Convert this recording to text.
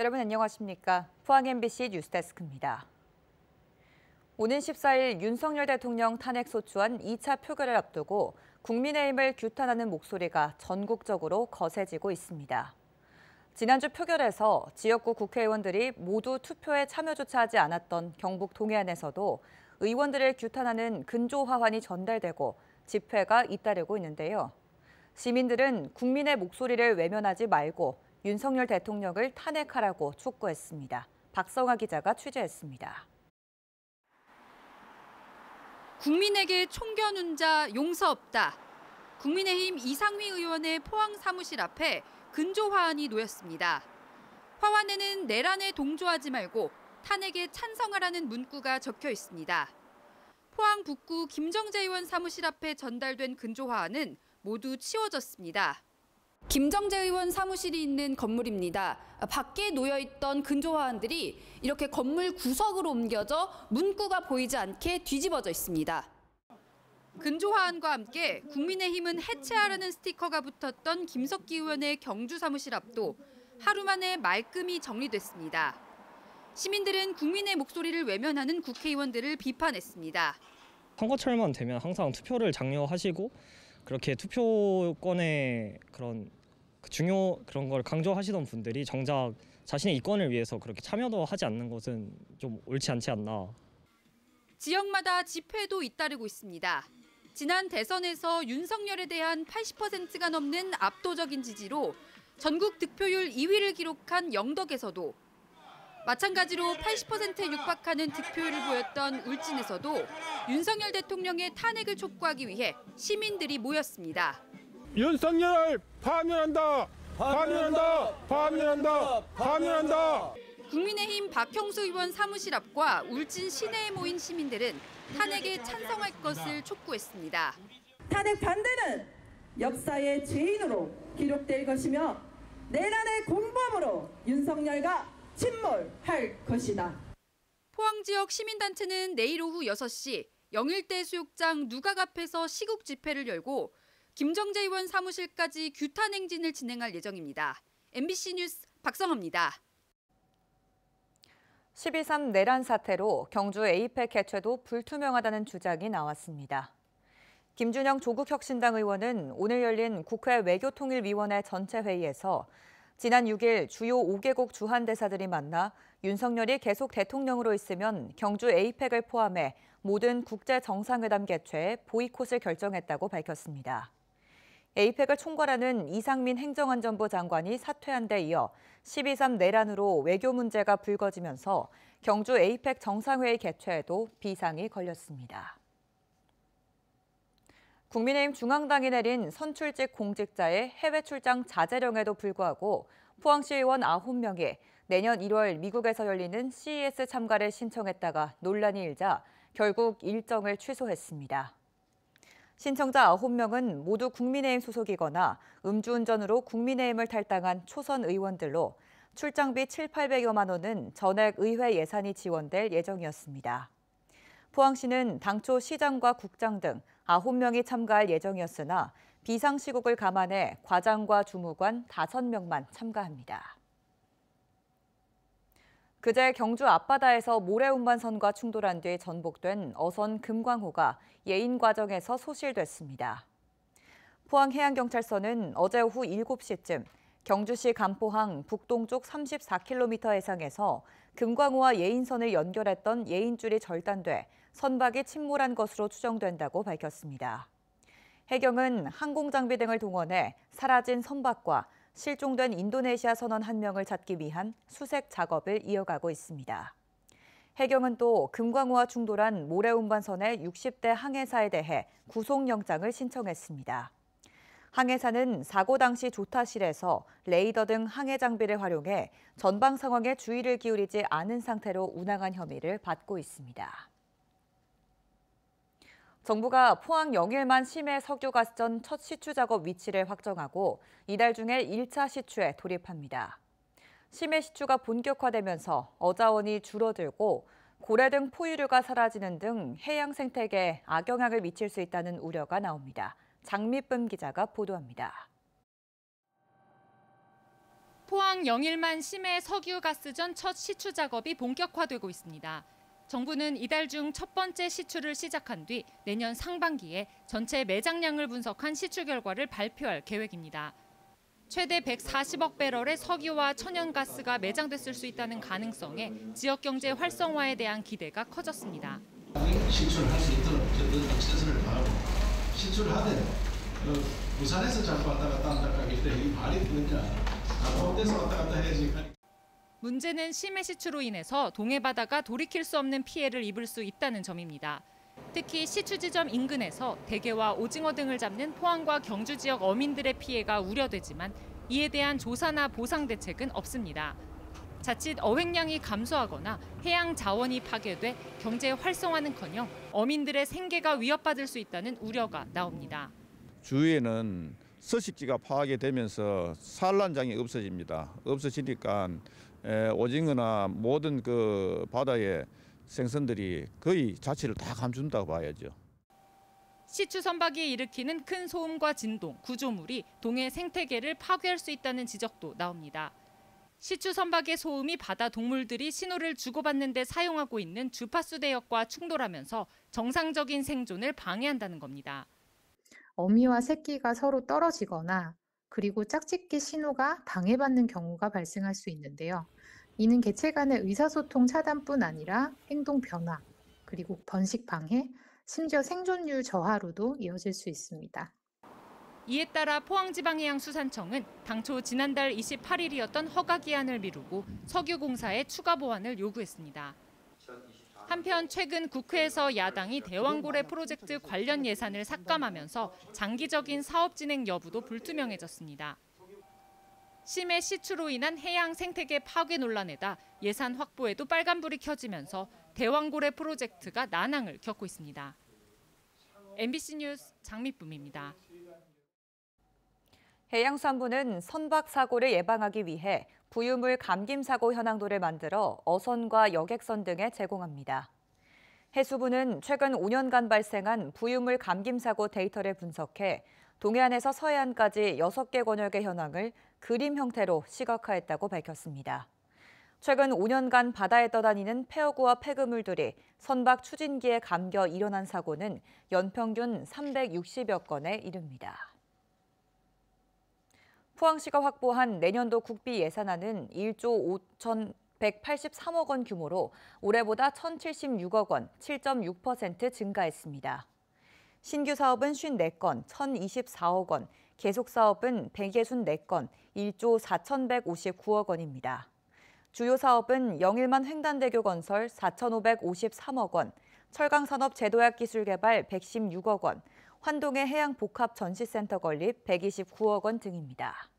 여러분 안녕하십니까? 포항 MBC 뉴스데스크입니다. 오는 14일 윤석열 대통령 탄핵 소추안 2차 표결을 앞두고 국민의힘을 규탄하는 목소리가 전국적으로 거세지고 있습니다. 지난주 표결에서 지역구 국회의원들이 모두 투표에 참여조차 하지 않았던 경북 동해안에서도 의원들을 규탄하는 근조 화환이 전달되고 집회가 잇따르고 있는데요. 시민들은 국민의 목소리를 외면하지 말고 윤석열 대통령을 탄핵하라고 촉구했습니다. 박성아 기자가 취재했습니다. 국민에게 총겨눈 자 용서 없다. 국민의힘 이상미 의원의 포항 사무실 앞에 근조 화환이 놓였습니다. 화환에는 내란에 동조하지 말고 탄핵에 찬성하라는 문구가 적혀 있습니다. 포항 북구 김정재 의원 사무실 앞에 전달된 근조 화환은 모두 치워졌습니다. 김정재 의원 사무실이 있는 건물입니다. 밖에 놓여있던 근조 화환들이 이렇게 건물 구석으로 옮겨져 문구가 보이지 않게 뒤집어져 있습니다. 근조 화환과 함께 국민의힘은 해체하라는 스티커가 붙었던 김석기 의원의 경주 사무실 앞도 하루 만에 말끔히 정리됐습니다. 시민들은 국민의 목소리를 외면하는 국회의원들을 비판했습니다. 선거철만 되면 항상 투표를 장려하시고 그렇게 투표권의 그런 걸 강조하시던 분들이 정작 자신의 이권을 위해서 그렇게 참여도 하지 않는 것은 좀 옳지 않지 않나. 지역마다 집회도 잇따르고 있습니다. 지난 대선에서 윤석열에 대한 80%가 넘는 압도적인 지지로 전국 득표율 2위를 기록한 영덕에서도 마찬가지로 80%에 육박하는 득표율을 보였던 울진에서도 윤석열 대통령의 탄핵을 촉구하기 위해 시민들이 모였습니다. 윤석열을 파면한다! 파면한다! 파면한다! 파면한다! 국민의힘 박형수 의원 사무실 앞과 울진 시내에 모인 시민들은 탄핵에 찬성할 것을 촉구했습니다. 탄핵 반대는 역사의 죄인으로 기록될 것이며 내란의 공범으로 윤석열과 침몰할 것이다. 포항 지역 시민단체는 내일 오후 6시 영일대 수욕장 누각 앞에서 시국 집회를 열고 김정재 의원 사무실까지 규탄 행진을 진행할 예정입니다. MBC 뉴스 박성아입니다. 12.3 내란 사태로 경주 에이펙 개최도 불투명하다는 주장이 나왔습니다. 김준영 조국혁신당 의원은 오늘 열린 국회 외교통일위원회 전체 회의에서 지난 6일 주요 5개국 주한대사들이 만나 윤석열이 계속 대통령으로 있으면 경주 에이펙을 포함해 모든 국제정상회담 개최에 보이콧을 결정했다고 밝혔습니다. 에이펙을 총괄하는 이상민 행정안전부 장관이 사퇴한 데 이어 12.3 내란으로 외교 문제가 불거지면서 경주 에이펙 정상회의 개최에도 비상이 걸렸습니다. 국민의힘 중앙당이 내린 선출직 공직자의 해외 출장 자제령에도 불구하고 포항시의원 9명이 내년 1월 미국에서 열리는 CES 참가를 신청했다가 논란이 일자 결국 일정을 취소했습니다. 신청자 9명은 모두 국민의힘 소속이거나 음주운전으로 국민의힘을 탈당한 초선 의원들로 출장비 7,800여만 원은 전액 의회 예산이 지원될 예정이었습니다. 포항시는 당초 시장과 국장 등 9명이 참가할 예정이었으나 비상시국을 감안해 과장과 주무관 5명만 참가합니다. 그제 경주 앞바다에서 모래운반선과 충돌한 뒤 전복된 어선 금광호가 예인 과정에서 소실됐습니다. 포항해양경찰서는 어제 오후 7시쯤 경주시 간포항 북동쪽 34km 해상에서 금광호와 예인선을 연결했던 예인줄이 절단돼 선박이 침몰한 것으로 추정된다고 밝혔습니다. 해경은 항공장비 등을 동원해 사라진 선박과 실종된 인도네시아 선원 1명을 찾기 위한 수색 작업을 이어가고 있습니다. 해경은 또 금광호와 충돌한 모래운반선의 60대 항해사에 대해 구속영장을 신청했습니다. 항해사는 사고 당시 조타실에서 레이더 등 항해 장비를 활용해 전방 상황에 주의를 기울이지 않은 상태로 운항한 혐의를 받고 있습니다. 정부가 포항 영일만 심해 석유가스전 첫 시추 작업 위치를 확정하고 이달 중에 1차 시추에 돌입합니다. 심해 시추가 본격화되면서 어자원이 줄어들고 고래 등 포유류가 사라지는 등 해양 생태계에 악영향을 미칠 수 있다는 우려가 나옵니다. 장미쁨 기자가 보도합니다. 포항 영일만 심해 석유가스전 첫 시추 작업이 본격화되고 있습니다. 정부는 이달 중 첫 번째 시추를 시작한 뒤 내년 상반기에 전체 매장량을 분석한 시추 결과를 발표할 계획입니다. 최대 140억 배럴의 석유와 천연가스가 매장됐을 수 있다는 가능성에 지역 경제 활성화에 대한 기대가 커졌습니다. 시추를 할 수 있도록 최선을 다하고 시추를 하되 부산에서 자꾸 왔다 갔다 하기 때문에 이 말이 되느냐. 강원도에서 왔다 갔다 해야지. 문제는 심해 시추로 인해서 동해 바다가 돌이킬 수 없는 피해를 입을 수 있다는 점입니다. 특히 시추 지점 인근에서 대게와 오징어 등을 잡는 포항과 경주 지역 어민들의 피해가 우려되지만 이에 대한 조사나 보상 대책은 없습니다. 자칫 어획량이 감소하거나 해양 자원이 파괴돼 경제 활성화는커녕 어민들의 생계가 위협받을 수 있다는 우려가 나옵니다. 주위에는 서식지가 파괴되면서 산란장이 없어지니까 오징어나 모든 그 바다의 생선들이 거의 자취를 다 감춘다고 봐야죠. 시추 선박이 일으키는 큰 소음과 진동, 구조물이 동해 생태계를 파괴할 수 있다는 지적도 나옵니다. 시추 선박의 소음이 바다 동물들이 신호를 주고받는 데 사용하고 있는 주파수 대역과 충돌하면서 정상적인 생존을 방해한다는 겁니다. 어미와 새끼가 서로 떨어지거나 그리고 짝짓기 신호가 방해받는 경우가 발생할 수 있는데요. 이는 개체 간의 의사소통 차단뿐 아니라 행동 변화, 그리고 번식 방해, 심지어 생존율 저하로도 이어질 수 있습니다. 이에 따라 포항지방해양수산청은 당초 지난달 28일이었던 허가 기한을 미루고 석유공사에 추가 보완을 요구했습니다. 한편 최근 국회에서 야당이 대왕고래 프로젝트 관련 예산을 삭감하면서 장기적인 사업 진행 여부도 불투명해졌습니다. 심해 시추로 인한 해양 생태계 파괴 논란에다 예산 확보에도 빨간불이 켜지면서 대왕고래 프로젝트가 난항을 겪고 있습니다. MBC 뉴스 장미쁨입니다. 해양수산부는 선박 사고를 예방하기 위해 부유물 감김 사고 현황도를 만들어 어선과 여객선 등에 제공합니다. 해수부는 최근 5년간 발생한 부유물 감김 사고 데이터를 분석해 동해안에서 서해안까지 6개 권역의 현황을 그림 형태로 시각화했다고 밝혔습니다. 최근 5년간 바다에 떠다니는 폐어구와 폐그물들이 선박 추진기에 감겨 일어난 사고는 연평균 360여 건에 이릅니다. 포항시가 확보한 내년도 국비 예산안은 1조 5,183억 원 규모로 올해보다 1,076억 원, 7.6% 증가했습니다. 신규 사업은 54건, 1,024억 원, 계속 사업은 164건, 1조 4,159억 원입니다. 주요 사업은 영일만 횡단대교 건설 4,553억 원, 철강산업 제도약 기술 개발 116억 원, 환동의 해양복합 전시센터 건립 129억 원 등입니다.